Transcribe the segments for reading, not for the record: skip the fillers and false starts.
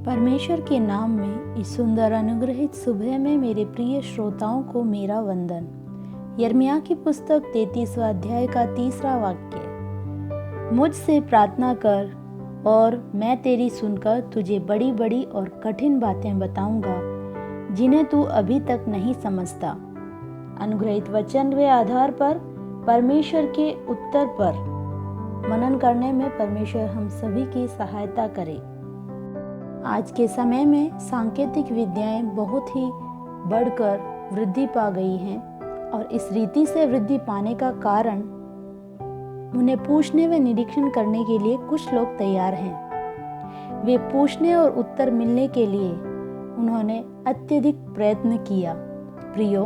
परमेश्वर के नाम में इस सुंदर अनुग्रहित सुबह में मेरे प्रिय श्रोताओं को मेरा वंदन। यिर्मयाह की पुस्तक 33वां अध्याय का 3रा वाक्य। मुझसे प्रार्थना कर और मैं तेरी सुनकर तुझे बड़ी बड़ी और कठिन बातें बताऊंगा जिन्हें तू अभी तक नहीं समझता। अनुग्रहित वचन के आधार पर परमेश्वर के उत्तर पर मनन करने में परमेश्वर हम सभी की सहायता करे। आज के समय में सांकेतिक विद्याएं बहुत ही बढ़कर वृद्धि पा गई हैं और इस रीति से वृद्धि पाने का कारण उन्हें पूछने व निरीक्षण करने के लिए कुछ लोग तैयार हैं। वे पूछने और उत्तर मिलने के लिए उन्होंने अत्यधिक प्रयत्न किया। प्रियो,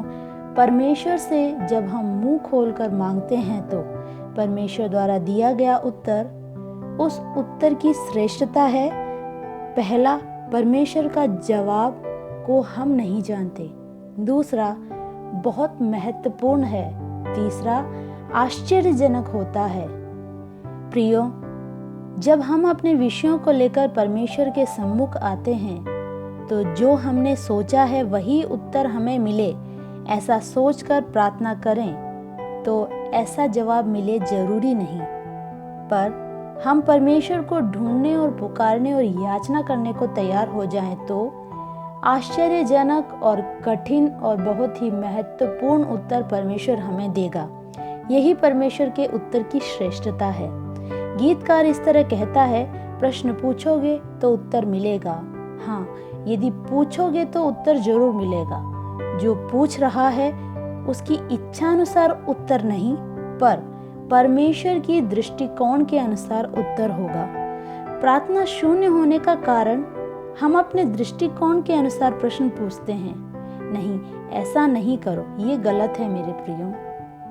परमेश्वर से जब हम मुंह खोलकर मांगते हैं तो परमेश्वर द्वारा दिया गया उत्तर उस उत्तर की श्रेष्ठता है। पहला, परमेश्वर का जवाब को हम नहीं जानते। दूसरा, बहुत महत्वपूर्ण है। तीसरा, आश्चर्यजनक होता है। प्रियो, जब हम अपने विषयों को लेकर परमेश्वर के सम्मुख आते हैं तो जो हमने सोचा है वही उत्तर हमें मिले ऐसा सोचकर प्रार्थना करें तो ऐसा जवाब मिले जरूरी नहीं, पर हम परमेश्वर को ढूंढने और पुकारने और याचना करने को तैयार हो जाएं तो आश्चर्यजनक और कठिन और बहुत ही महत्वपूर्ण उत्तर परमेश्वर हमें देगा। यही परमेश्वर के उत्तर की श्रेष्ठता है। गीतकार इस तरह कहता है, प्रश्न पूछोगे तो उत्तर मिलेगा। हाँ, यदि पूछोगे तो उत्तर जरूर मिलेगा। जो पूछ रहा है उसकी इच्छानुसार उत्तर नहीं, पर परमेश्वर की दृष्टिकोण के अनुसार उत्तर होगा। प्रार्थना शून्य होने का कारण हम अपने दृष्टिकोण के अनुसार प्रश्न पूछते हैं। नहीं, ऐसा नहीं करो, ये गलत है मेरे प्रियो।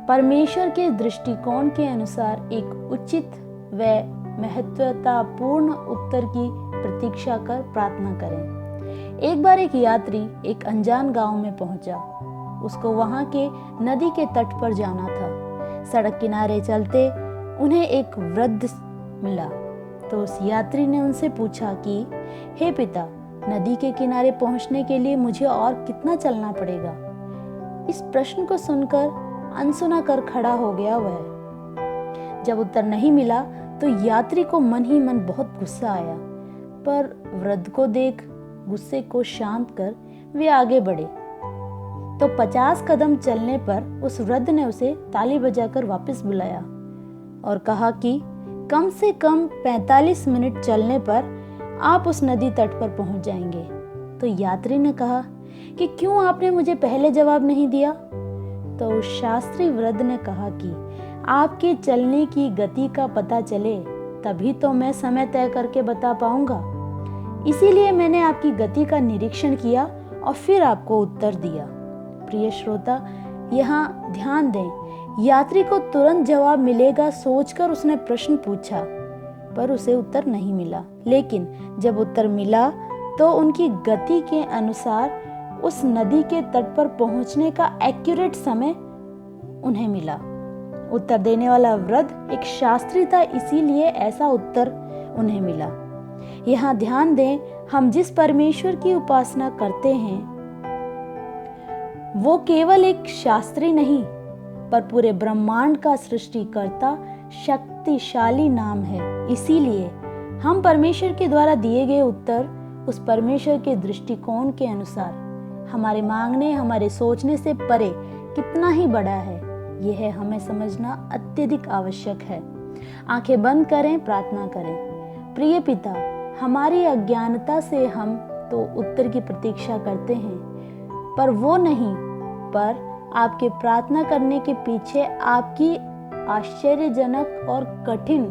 परमेश्वर के दृष्टिकोण के अनुसार एक उचित व महत्वपूर्ण उत्तर की प्रतीक्षा कर प्रार्थना करें। एक बार एक यात्री एक अनजान गांव में पहुंचा। उसको वहां के नदी के तट पर जाना था। सड़क किनारे चलते उन्हें एक वृद्ध मिला तो उस यात्री ने उनसे पूछा कि हे पिता, नदी के किनारे पहुंचने के लिए मुझे और कितना चलना पड़ेगा? इस प्रश्न को सुनकर अनसुना कर खड़ा हो गया वह। जब उत्तर नहीं मिला तो यात्री को मन ही मन बहुत गुस्सा आया, पर वृद्ध को देख गुस्से को शांत कर वे आगे बढ़े तो 50 कदम चलने पर उस वृद्ध ने उसे ताली बजाकर वापस बुलाया और कहा कि कम से कम 45 मिनट चलने पर आप उस नदी तट पर पहुंच जाएंगे। तो यात्री ने कहा कि क्यों आपने मुझे पहले जवाब नहीं दिया? तो उस शास्त्री वृद्ध ने कहा कि आपके चलने की गति का पता चले तभी तो मैं समय तय करके बता पाऊंगा। इसीलिए मैंने आपकी गति का निरीक्षण किया और फिर आपको उत्तर दिया। प्रिय श्रोता, यहाँ ध्यान दें, यात्री को तुरंत जवाब मिलेगा सोचकर उसने प्रश्न पूछा, पर उसे उत्तर नहीं मिला। लेकिन जब उत्तर मिला तो उनकी गति के अनुसार उस नदी के तट पर पहुंचने का एक्यूरेट समय उन्हें मिला। उत्तर देने वाला वृद्ध एक शास्त्री था, इसीलिए ऐसा उत्तर उन्हें मिला। यहाँ ध्यान दें, हम जिस परमेश्वर की उपासना करते हैं वो केवल एक शास्त्री नहीं, पर पूरे ब्रह्मांड का सृष्टिकर्ता शक्तिशाली नाम है। इसीलिए हम परमेश्वर के द्वारा दिए गए उत्तर उस परमेश्वर के दृष्टिकोण के अनुसार हमारे मांगने, हमारे सोचने से परे कितना ही बड़ा है, यह हमें समझना अत्यधिक आवश्यक है। आंखें बंद करें, प्रार्थना करें। प्रिय पिता, हमारी अज्ञानता से हम तो उत्तर की प्रतीक्षा करते हैं, पर वो नहीं, पर आपके प्रार्थना करने के पीछे आपकी आश्चर्यजनक और कठिन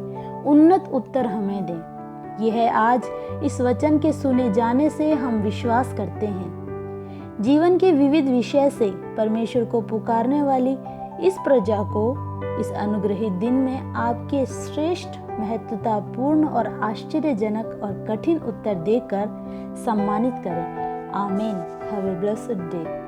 उन्नत उत्तर हमें दें। यह आज इस वचन के सुने जाने से हम विश्वास करते हैं। जीवन के विविध विषय से परमेश्वर को पुकारने वाली इस प्रजा को इस अनुग्रहित दिन में आपके श्रेष्ठ, महत्वपूर्ण और आश्चर्यजनक और कठिन उत्तर देकर सम्मानित करें। आमीन। Have a blessed day.